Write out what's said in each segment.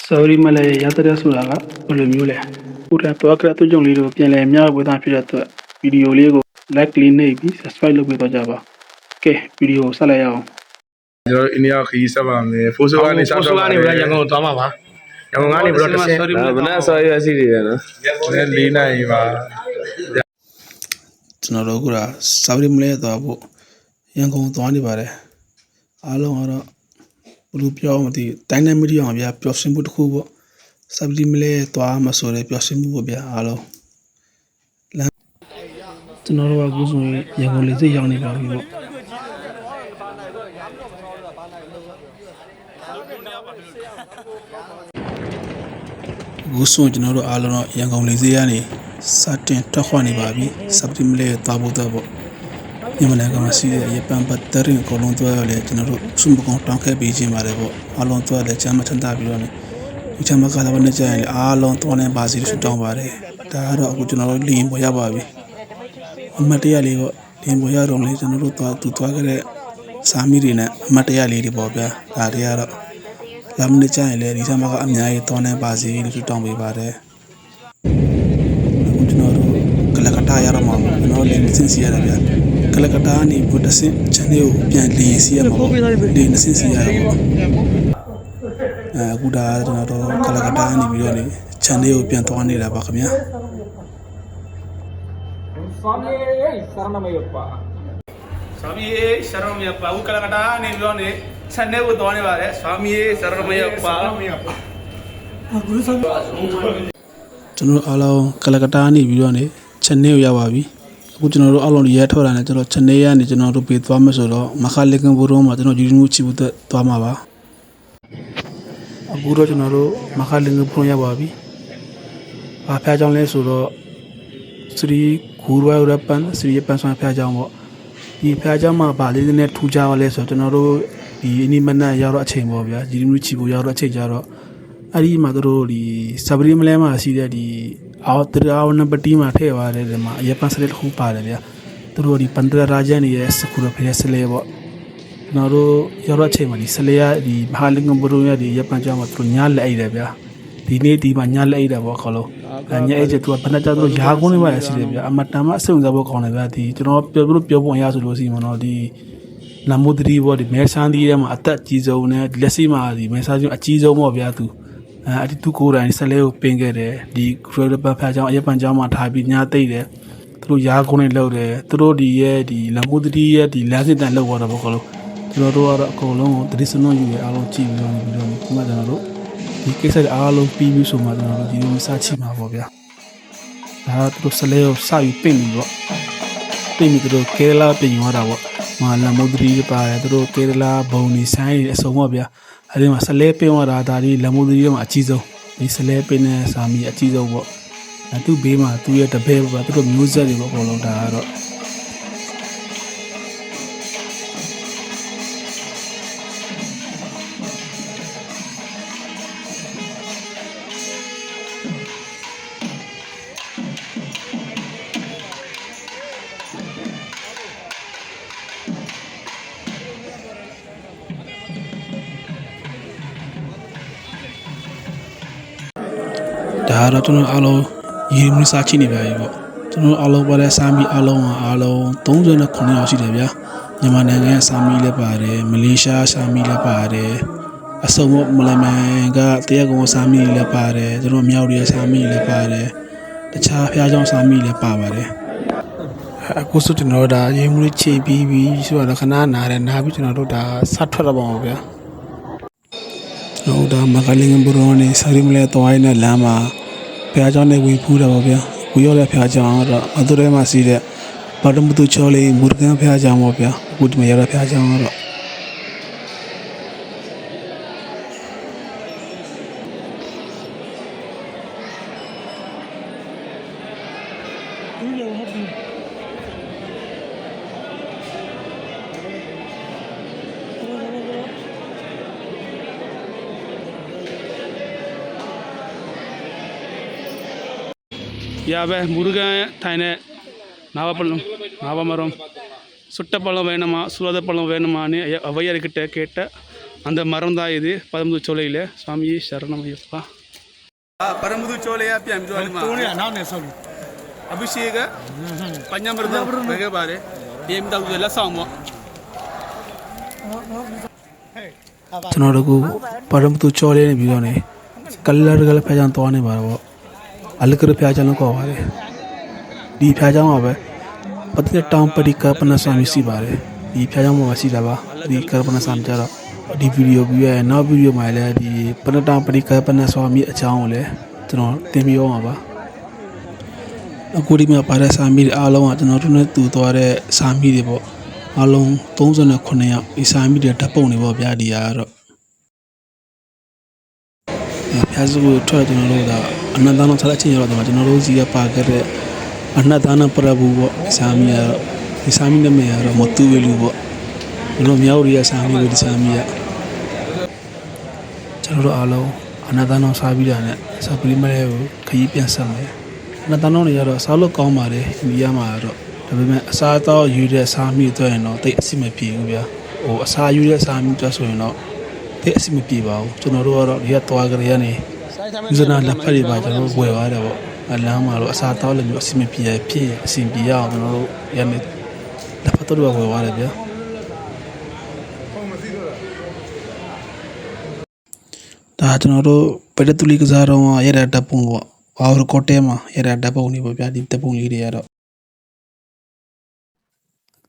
Sorry Malay Yatara Sulaga, Ulumule. Put up to Accra to John Lido, Pialemia with a future video Lego, likely Navy, subscribe with a Java. Okay, video Salayao. In your case, Fusani Yango Tama. Yangani brought us in. Vanessa, I see it. Lina, Tunarogura, Sabri Malay, the Yango Tony Bare. Along Rupio, the dynamic of your pure simple Kubo. Sabri Malay, Toa Masore, pure simple Bia, Alo. Tunarova Guzu, Yango Lizzie Yanni Babu. Gusu General Alano Yangon Liziani, Satin Tohani Babi, Subtimle Tabu Dabo. Yamanagasi, Yapan Batterin, Colontua, General Sumbukon Tonka Biji Marebo, Alontua, the Chamatan Uchamaka, Alon Tone Basil Sutamare, Tara General Limbo Yababi. Materiali, Limbo Yaron, General to Twagare, Samirina, Materiali Bobia, Ariara. Lamne channel is a Amia Tone Bazi to Tommy Bare. Calacata Yarama, no license Yarabia. Calacatani put a channel, Piantly, Siamo, the Sincere. Buddha, Calacatani, Bioni, Channel, Piantoni, Labacamia. Swami Sharamyappa, Ukalakata, Nilone, Sunday with one of us, Swami Sharamayappa. General Allo Calacatani, Bioni, Channel Yawabi. General Alon Yator and General Chennai and General Rupi Thomasolo, Mahalikan Buroma, General Junichi with the Tomava. Guru General Mahalikan Punyababi. A Pajan Lesuro, Sri Kurwa Rapan, Sri Pansan Pajamo. The Pajama Bali net 2 Java less of General, the Inimana Yara Chamber, Jimichi Yara Chejaro, Ari Maduro, the Sabri Malema, see that the out number team at Heva, Yapan Hupa, through the Pandra Rajan, yes, Kura Naro Yara Chamber, the Salea, the Mahalingam Buruya, the Yapanjama through Nyal Aida, the native Nyal Aida Vocalo. And yet to a Panatado Yagoni by Silvia, Amatama soon the work on a the group of Yasu, the Namudri, what the Mersandiam, Atat Gizone, Glessima, the Message Achizo Moviatu, Atituku and Saleo Pengere, the Credible Pajama Yapanjama Tabi Nyate, through Yagoni Lode, through the year, the Lamudri, the Lazit and Low Water Vocalo, through Colon, the Risano, you are all cheap on Madano. The case of all of people so much, you Sachi Mavovia. To Saleo Sai Pin, Pin to Kerala, Pin whatever. Mala Mudri, Padro, Kerala, Boni, Sai, Somobia. I didn't Salepe or Adari, Lamudrium, Achizo. This Salepin, Sami, Achizo. And 2 Bima, 2 years a babe, but to music of all of the Daraton Allo, Yimisachini Bible. To Allo, but Sami Allo, don't do the Coniosidavia. Yamananga, Sami Lepare, Malaysia, Sami Lepare, Asomo Mulamanga, Tiago Sami Lepare, the Romiauria Sami Lepare, the Chapiajon Sami Lepare. I go to know that Yimrichi BB, so the Canana and Habitant of the Saturabovia. No, the Magaling Buroni, Sarimle Toina Lama, Piajone, we put over we all have Piajan, Adurema Sida, Padamutu Chole, Murgan Piajamovia, good Mayara Piajan. Yabe, Muruga, Tine, Navapalum, Navamarum, Sutta Palavenama, Sula Palavenamani, a Vayaricata, அந்த மரம் தான் இது பரம்புது சோலையில் சுவாமியே சரணமையப்பா பரம்புது சோலையாகပြန်ပြီးတော့ဒီမှာနောက်နေဆောက်အഭിഷേകပညာမရဒဘယ်ကပါတယ်ဒီမိသားစုလက်ဆောင်ပေါ့ကျွန်တော်တို့ကပရမတုချောလေးနေပြီးတော့နေကလရကလဖျားချောင်းသွားနေပါတော့အလကရဖျားချောင်းလို့ခေါ်ပါတယ်ဒီဖျားချောင်းမှာပဲပတိတောင်ပရိကပနဆာမရှိပါတယ်ဒီဖျားချောင်းမှာရှိတာပါဒီကပနဆာကြတော့ဒီဗီဒီယိုပြီးရဲ့နောက်ဗီဒီယိုမှာလည်းဒီပနတောင်ပရိကပနဆာမြစ်အကြောင်းကိုလည်းကျွန်တော်တင်ပြအောင်ပါအခုဒီမှာပါတဲ့စာမီအားလုံးကကျွန်တော်တို့နဲ့တူသွားတဲ့စာမီတွေပေါ့အားလုံး39ယောက်ဒီစာမီတွေဓာတ်ပုံတွေပေါ့ဗျာဒီကတော့ဖျားစုကိုထွက်ကျွန်တော်တို့ကအနန္တနာဆက်အချင်းရောက်တော့ကျွန်တော်တို့စီကပါခဲ့တဲ့အနန္တနာပရဘူးပေါ့ဒီစာမီကတော့ဒီစာမီနာမည်ကတော့မတူဝေလူပေါ့ကျွန်တော်မြောက်ရီရဲ့စာမီကိုဒီစာမီကကျွန်တော်တို့အားလုံးအနန္တနာစားပြီးတာနဲ့စာပရိမရဲကိုခရီးပြန်ဆက်မယ်အနန္တနာတွေကတော့စားလို့ကောင်းပါတယ်ဒီရမှာတော့ဒါပေမဲ့အစားအသောက်ယူတဲ့စာမီတွေရင်တော့တိတ်အဆင်မပြေဘူးဗျာဟိုအစားယူတဲ့စာမီတွေဆိုရင်တော့တိတ်အဆင်မပြေပါဘူးကျွန်တော်တို့ကတော့ဒီကသွားကြရနေယူဇနာလက်ဖက်တွေပါကျွန်တော်တို့ဝယ်သွားတယ်ပေါ့အလမ်းမှာတော့အစားအသောက်လည်းမျိုးအဆင်မပြေဖြစ်အဆင်ပြေရအောင်ကျွန်တော်တို့ရနေလက်ဖက်တို့ဝယ်သွားတယ်ဗျာဒါကျွန်တော်တို့ပရတူလီကစားတော့ရတဲ့တပ်ပုံပေါ့ဘာလို့ကိုတဲမှာရတဲ့တပ်ပုံလေးပေါ့ဗျာဒီတပ်ပုံလေးတွေကတော့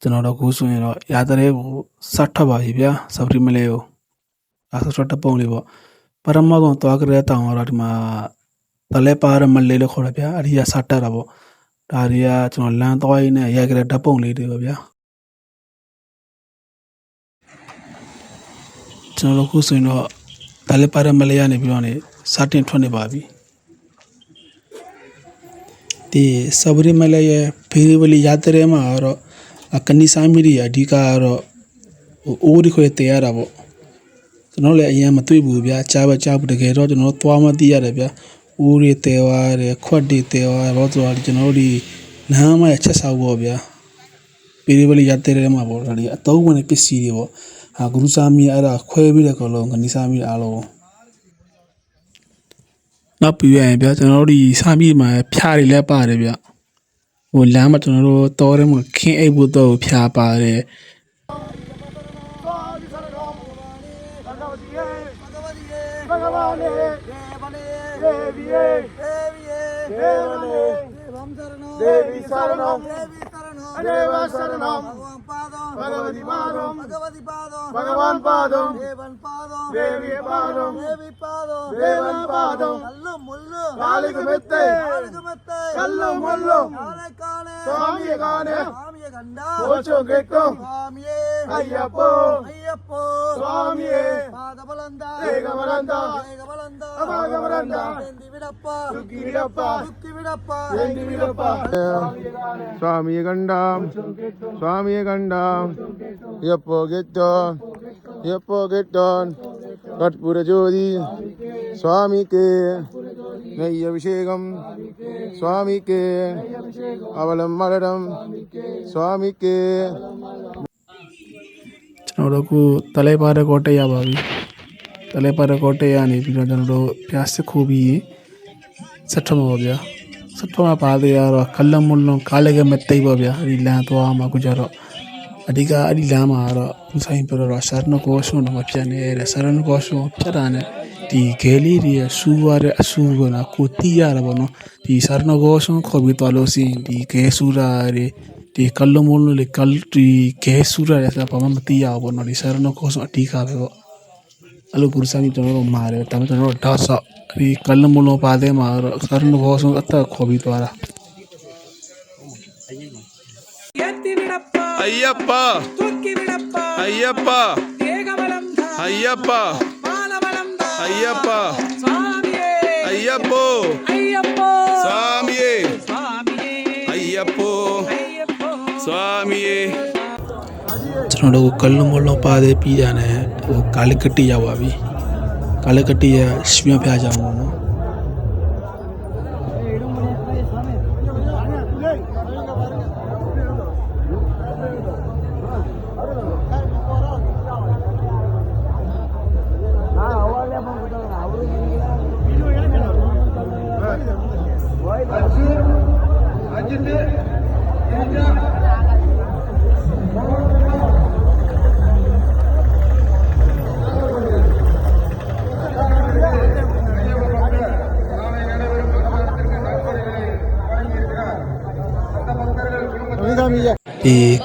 ကျွန်တော်တို့ကိုဆိုရင်တော့ရာတဲ့ကိုစတ်ထပ်ပါပြီဗျာစပရီမလဲကိုအဲဆိုတပ်ပုံလေးပေါ့ပရမောကောင်သွားကြတဲ့တောင်တော့ဒီမှာတလဲပါရမလဲလို့ခေါ်ရဗျာအရိယာစတ်တက်တာပေါ့ဒါတွေကကျွန်တော်လမ်းသွားရင်းနဲ့ရိုက်ကြတဲ့တပ်ပုံလေးတွေပေါ့ဗျာကျွန်တော်တို့ကိုဆိုရင်တော့တလဲပါရမလဲရနေပြီးတော့နေစတင်ထွက်နေပါပြီဒီစပရီမလဲရဲ့ဖေးဝလီရတဲ့မှာတော့ကနိစာမီရီအဓိကကတော့အိုးဒီခွေတေးရတာပေါ့ကျွန်တော်လည်းအရင်မတွေ့ဘူးဗျာကြားပဲကြားဘူးတကယ်တော့ကျွန်တော်သွားမသိရတယ်ဗျာအိုးတွေတေးသွားတယ်ခွက်တွေတေးသွားတော့ဆိုတော့ကျွန်တော်တို့ဒီလမ်းမရဲ့ချက်ဆောက်ပေါ့ဗျာဖေးဝလီရတဲ့မှာပေါ့ဒါဒီအသုံးဝင်တဲ့ပစ္စည်းတွေပေါ့ဟာဂရုစာမီအဲ့ဒါခွဲပြီးတဲ့ကောင်လုံးကနိစာမီအားလုံးနောက်ပြီးရင်ဗျာကျွန်တော်တို့ဒီစာမီမှာဖြားတွေလည်းပါတယ်ဗျာဟိုလမ်းမှာကျွန်တော်တို့တောထဲမှာခင်းအိပ်ဖို့တော့ဖြာပါတယ်Devi Saranam Adeva Saranam Bhagavati Padam Bhagavan Padam Devi Padam Devan Padam Kaliku Mette Kallu Mullu Swami Gane Ocho Gekko Ayyappo Swami Padabalanda Egabalanda Abagabalanda Dukki Vidappa Dendi Vidappa Swami Gandam Swami Gandam Yappo Getton Katpura Jodi Swami Ke Nayya Vishegam Swami Ke Avalam Maladam Swami Ke ကျွန်တော်တို့ကိုတလဲပါတဲ့ကောတက်ရပါပြီတလဲပါတဲ့ကောတက်ရနေပြီးတော့ကျွန်တော်တို့ပြစစ်ခိုးပြီးဆက်ထမှာပါဗျာဆက်ထမှာပါသေးရတော့ကလမွန်လုံးကားလည်းမတိတ်ပါဗျာဒီလမ်းသွားမှာကိုကြတော့အဓိကအဲ့ဒီလမ်းမှာတော့ဦးဆိုင်ပြောတော့ဆာရနကောရှုံတော့မပြတ်နေတဲ့ဆာရနကောရှုံပြတ်တာနဲ့ဒီဂဲလေးတွေဆူရတဲ့အဆူကကိုတီးရတာပေါ့နော်ဒီဆာရနကောရှုံခေါ်ပြီးသွားလို့စီဒီဂဲဆူရာတွေဒီကလမွန်လုံးလေကလတီဂဲဆူရာလည်းဘာမှမတီးရဘူးပေါ့နော်ဒီဆာရနကောရှုံအဓိကပဲပေါ့အဲ့လိုပူရစာမျိုးကျွန်တော်တို့မာတယ်ဒါပေမဲ့ကျွန်တော်တို့ဓာတ်ဆော့ဒီကလမွန်လုံးပါတယ်မှာတော့ဆာရနကောရှုံအသက်ခေါ်ပြီးသွားတာAyyappa Ayyappa Ayyappa Ayyappa Ayyappo Swamiye Ayyappo Swamiye ကျွန်တော်တို့ကလမလုံးပါတယ်ပြီးတာနဲ့ဟိုကာလကတိရောက်ပါပြီကာလကတိရရွှေဖျားကြအောင်ပေါ့နော်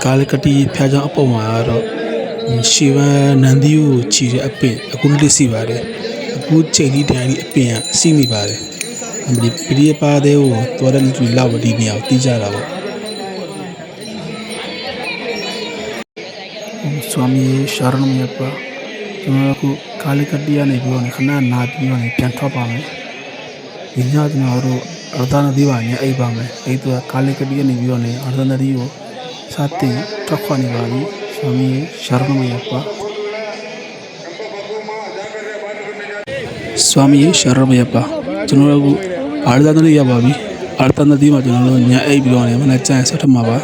ကာလကတိဖျားကြောင်းအပေါ်မှာကတော့ရှေဝမ်းနန္ဒီကိုခြီတဲ့အပင်အခုလေးစီပါတယ်အခုချိန်ဒီတိုင်းအပင်ကစီးမိပါတယ်ဒီပရိယပါတဲ့ကိုတော်တဲ့လူလောက်ဒီနေရာကိုတီးကြတာပေါ့ဆွာမီရှာရဏမယပကျွန်တော်ကကာလကတိရနေပြီးတော့ခဏနာပြီးတော့ပြန်ထွက်ပါမယ်ဒီညကျွန်တော်တို့အရဒနာဒီပါညအိပ်ပါမယ်အဲ့တော့ကာလကတိရနေပြီးတော့အရဒနာဒီကိုစတင်ထွက်ခွာနေပါပြီဆွာမီရှာရဏမယပဆွာမီရှာရဏမယပကျွန်တော်တို့အရဒနာဒီရပါပြီအရဒနာဒီမှာကျွန်တော်တို့ညအိပ်ပြီးတော့မနေ့ကျရင်ဆက်ထမှာပါ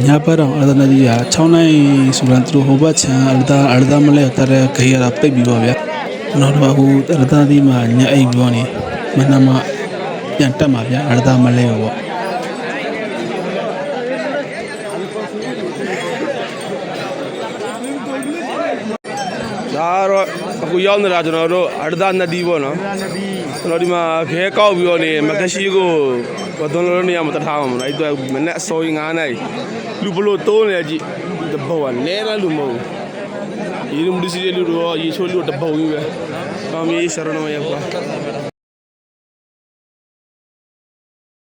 ညပတ်တော့အရဒနာဒီက6နိုင်ဆိုတော့သူတို့ဟိုဘက်ချမ်းအရဒမလဲတရခေရတာပိတ်ပြီးတော့ဗျာကျွန်တော်တို့ဟိုအရဒနာဒီမှာညအိပ်ပြီးတော့မနမပြန်တက်မှာဗျာအရဒမလဲပေါ့ဒါတော့အခုရောက်နေတာကျွန်တော်တို့အရဒနဒီပေါ့နော်ကျွန်တော်ဒီမှာခဲကောက်ပြီးတော့မကရှိကိုဘာသွန်လို့နေရမှာတထားမှာမလားအဲ့တော့မနေ့အစောကြီး9နိုင်လူဘလို့တိုးနေကြည့်တဘောကနဲတယ်လူမဟုတ်ရေလူမှုစီလူတော့ရေချိုးလူတဘောကြီးပဲကောင်းပြီဆရာတော်မရပါ